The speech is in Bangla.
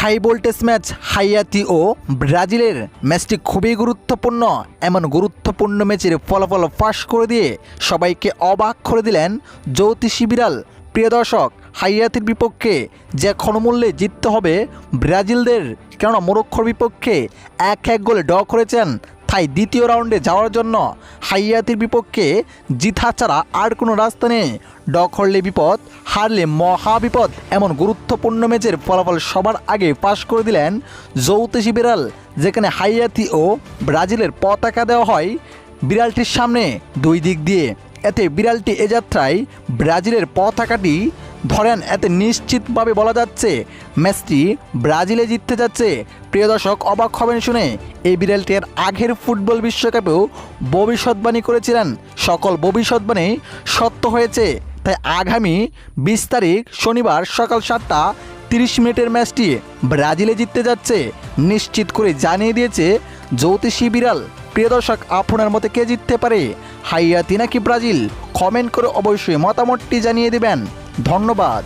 হাই ভোল্টেজ ম্যাচ হাইয়াতি ও ব্রাজিলের ম্যাচটি খুবই গুরুত্বপূর্ণ। এমন গুরুত্বপূর্ণ ম্যাচের ফলাফল ফাঁস করে দিয়ে সবাইকে অবাক করে দিলেন জ্যোতিষী বিড়াল। প্রিয় দর্শক, হাইয়াতির বিপক্ষে যে ক্ষণমূল্যে জিততে হবে ব্রাজিলদের, কেননা মরক্কোর বিপক্ষে 1-1 গোলে ড্র করেছেন। তাই দ্বিতীয় রাউন্ডে যাওয়ার জন্য হাইয়াতির বিপক্ষে জিতা ছাড়া আর কোনো রাস্তা নেই। ড্র করলে বিপদ, হারলে মহা বিপদ। এমন গুরুত্বপূর্ণ ম্যাচের ফলাফল সবার আগে পাশ করে দিলেন জ্যোতিষী বিড়াল, যেখানে হাইয়াতি ও ব্রাজিলের পতাকা দেওয়া হয় বিড়ালটির সামনে দুই দিক দিয়ে। এতে বিড়ালটি এ যাত্রায় ব্রাজিলের পতাকাটি ধরেন। এতে নিশ্চিতভাবে বলা যাচ্ছে ম্যাচটি ব্রাজিলে জিততে যাচ্ছে। প্রিয় দর্শক, অবাক হবেন শুনে, এই বিড়ালটির আগের ফুটবল বিশ্বকাপেও ভবিষ্যৎবাণী করেছিলেন। সকল ভবিষ্যৎবাণী সত্য হয়েছে। তাই আগামী 20 তারিখ শনিবার সকাল 7:30 ম্যাচটি ব্রাজিলে জিততে যাচ্ছে নিশ্চিত করে জানিয়ে দিয়েছে জ্যোতিষী বিড়াল। প্রিয় দর্শক, আপনার মতে কে জিততে পারে, হাইয়াতি নাকি ব্রাজিল? কমেন্ট করে অবশ্যই মতামতটি জানিয়ে দেবেন। ধন্যবাদ।